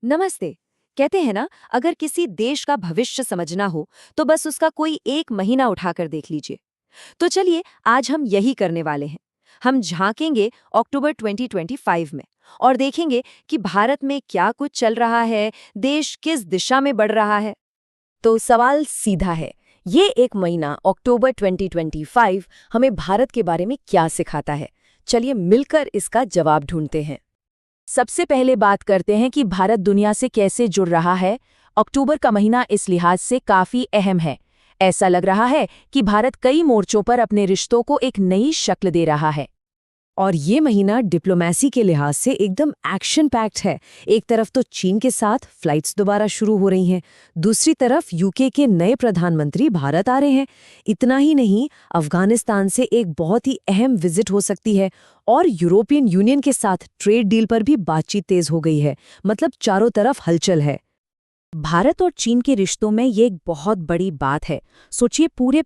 नमस्ते। कहते हैं ना, अगर किसी देश का भविष्य समझना हो तो बस उसका कोई एक महीना उठाकर देख लीजिए। तो चलिए, आज हम यही करने वाले हैं। हम झांकेंगे अक्टूबर 2025 में और देखेंगे कि भारत में क्या कुछ चल रहा है, देश किस दिशा में बढ़ रहा है। तो सवाल सीधा है, ये एक महीना अक्टूबर 2025 हमें भारत के बारे में क्या सिखाता है? चलिए मिलकर इसका जवाब ढूंढते हैं। सबसे पहले बात करते हैं कि भारत दुनिया से कैसे जुड़ रहा है। अक्टूबर का महीना इस लिहाज से काफी अहम है। ऐसा लग रहा है कि भारत कई मोर्चों पर अपने रिश्तों को एक नई शक्ल दे रहा है। और ये महीना डिप्लोमेसी के लिहाज से एकदम एक्शन पैक्ड है। एक तरफ तो चीन के साथ फ्लाइट्स दोबारा शुरू हो रही हैं, दूसरी तरफ यूके के नए प्रधानमंत्री भारत आ रहे हैं। इतना ही नहीं, अफगानिस्तान से एक बहुत ही अहम विजिट हो सकती है और यूरोपियन यूनियन के साथ ट्रेड डील पर भी बातचीत तेज हो गई है। मतलब चारों तरफ हलचल है। भारत और चीन के रिश्तों में ये एक बहुत बड़ी बात है। सोचिए, पूरे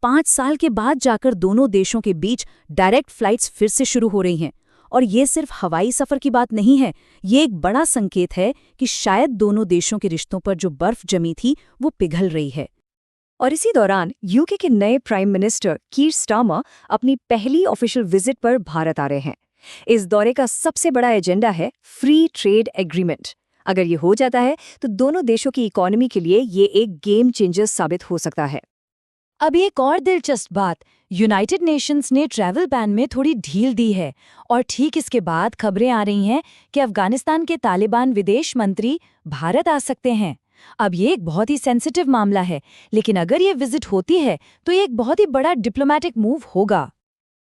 5 साल के बाद जाकर दोनों देशों के बीच डायरेक्ट फ्लाइट्स फिर से शुरू हो रही हैं। और ये सिर्फ हवाई सफर की बात नहीं है, ये एक बड़ा संकेत है कि शायद दोनों देशों के रिश्तों पर जो बर्फ जमी थी वो पिघल रही है। और इसी दौरान यूके के नए प्राइम मिनिस्टर कीर स्टारमर अपनी पहली ऑफिशियल विजिट पर भारत आ रहे हैं। इस दौरे का सबसे बड़ा एजेंडा है फ्री ट्रेड एग्रीमेंट। अगर ये हो जाता है तो दोनों देशों की इकोनॉमी के लिए ये एक गेम चेंजर साबित हो सकता है। अब एक और दिलचस्प बात, यूनाइटेड नेशंस ने ट्रैवल बैन में थोड़ी ढील दी है और ठीक इसके बाद खबरें आ रही हैं कि अफगानिस्तान के तालिबान विदेश मंत्री भारत आ सकते हैं। अब ये एक बहुत ही सेंसिटिव मामला है, लेकिन अगर ये विजिट होती है तो ये एक बहुत ही बड़ा डिप्लोमेटिक मूव होगा।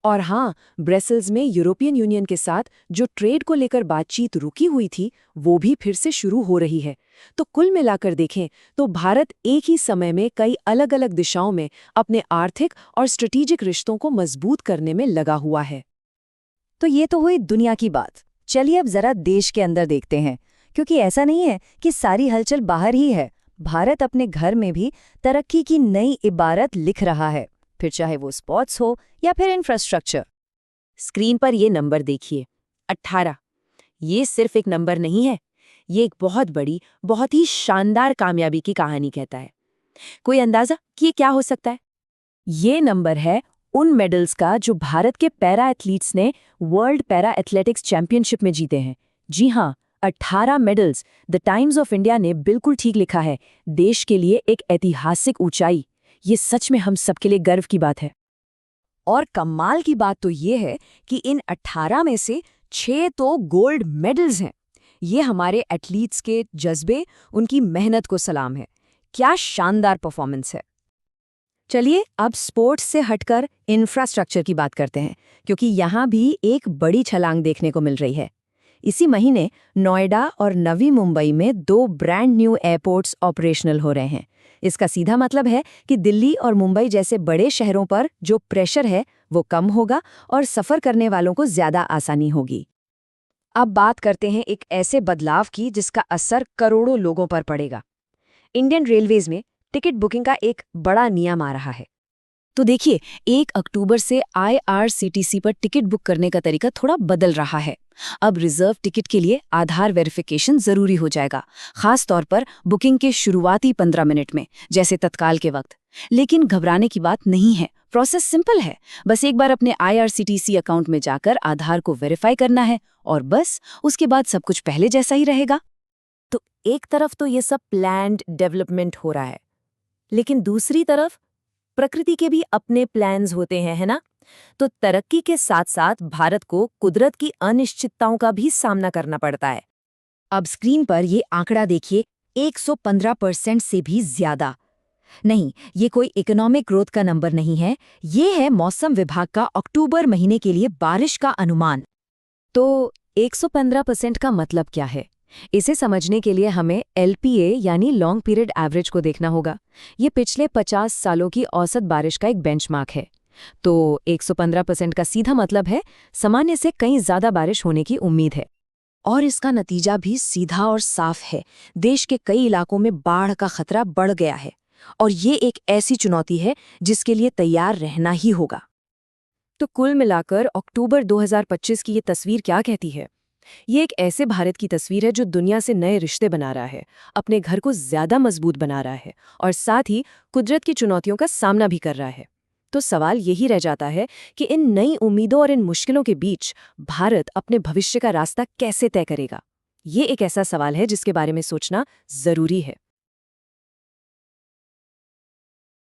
और हाँ, ब्रसेल्स में यूरोपियन यूनियन के साथ जो ट्रेड को लेकर बातचीत रुकी हुई थी, वो भी फिर से शुरू हो रही है। तो कुल मिलाकर देखें तो भारत एक ही समय में कई अलग अलग दिशाओं में अपने आर्थिक और स्ट्रेटेजिक रिश्तों को मजबूत करने में लगा हुआ है। तो ये तो हुई दुनिया की बात। चलिए अब जरा देश के अंदर देखते हैं, क्योंकि ऐसा नहीं है कि सारी हलचल बाहर ही है। भारत अपने घर में भी तरक्की की नई इबारत लिख रहा है, फिर चाहे वो स्पोर्ट्स हो या फिर इंफ्रास्ट्रक्चर। स्क्रीन पर ये नंबर देखिए, 18। ये सिर्फ एक नंबर नहीं है, ये एक बहुत बड़ी, बहुत ही शानदार कामयाबी की कहानी कहता है। कोई अंदाजा कि ये क्या हो सकता है? ये नंबर है उन मेडल्स का जो भारत के पैरा एथलीट्स ने वर्ल्ड पैरा एथलेटिक्स चैंपियनशिप में जीते हैं। जी हाँ, 18 medals. The times of India ने बिल्कुल ठीक लिखा है, देश के लिए एक ऐतिहासिक ऊंचाई। ये सच में हम सबके लिए गर्व की बात है। और कमाल की बात तो ये है कि इन 18 में से 6 तो गोल्ड मेडल्स हैं। ये हमारे एथलीट्स के जज्बे, उनकी मेहनत को सलाम है। क्या शानदार परफॉर्मेंस है। चलिए अब स्पोर्ट्स से हटकर इंफ्रास्ट्रक्चर की बात करते हैं, क्योंकि यहाँ भी एक बड़ी छलांग देखने को मिल रही है। इसी महीने नोएडा और नवी मुंबई में 2 ब्रांड न्यू एयरपोर्ट्स ऑपरेशनल हो रहे हैं। इसका सीधा मतलब है कि दिल्ली और मुंबई जैसे बड़े शहरों पर जो प्रेशर है वो कम होगा और सफ़र करने वालों को ज़्यादा आसानी होगी। अब बात करते हैं एक ऐसे बदलाव की जिसका असर करोड़ों लोगों पर पड़ेगा। इंडियन रेलवेज में टिकट बुकिंग का एक बड़ा नियम आ रहा है। तो देखिए, 1 अक्टूबर से IRCTC पर टिकट बुक करने का तरीका थोड़ा बदल रहा है। अब रिजर्व टिकट के लिए आधार वेरिफिकेशन जरूरी हो जाएगा, खास तौर पर बुकिंग के शुरुआती 15 मिनट में, जैसे तत्काल के वक्त। लेकिन घबराने की बात नहीं है, प्रोसेस सिंपल है। बस एक बार अपने IRCTC अकाउंट में जाकर आधार को वेरीफाई करना है और बस उसके बाद सब कुछ पहले जैसा ही रहेगा। तो एक तरफ तो ये सब प्लान्ड डेवलपमेंट हो रहा है, लेकिन दूसरी तरफ प्रकृति के भी अपने प्लान्स होते हैं, है ना? तो तरक्की के साथ साथ भारत को कुदरत की अनिश्चितताओं का भी सामना करना पड़ता है। अब स्क्रीन पर ये आंकड़ा देखिए, 115% से भी ज्यादा। नहीं, ये कोई इकोनॉमिक ग्रोथ का नंबर नहीं है, ये है मौसम विभाग का अक्टूबर महीने के लिए बारिश का अनुमान। तो 115% का मतलब क्या है? इसे समझने के लिए हमें LPA यानी लॉन्ग पीरियड एवरेज को देखना होगा। ये पिछले 50 सालों की औसत बारिश का एक बेंचमार्क है। तो 115% का सीधा मतलब है सामान्य से कहीं ज्यादा बारिश होने की उम्मीद है। और इसका नतीजा भी सीधा और साफ है। देश के कई इलाकों में बाढ़ का खतरा बढ़ गया है और ये एक ऐसी चुनौती है जिसके लिए तैयार रहना ही होगा। तो कुल मिलाकर अक्टूबर 2025 की ये तस्वीर क्या कहती है? ये एक ऐसे भारत की तस्वीर है जो दुनिया से नए रिश्ते बना रहा है, अपने घर को ज्यादा मजबूत बना रहा है और साथ ही कुदरत की चुनौतियों का सामना भी कर रहा है। तो सवाल यही रह जाता है कि इन नई उम्मीदों और इन मुश्किलों के बीच भारत अपने भविष्य का रास्ता कैसे तय करेगा। ये एक ऐसा सवाल है जिसके बारे में सोचना जरूरी है।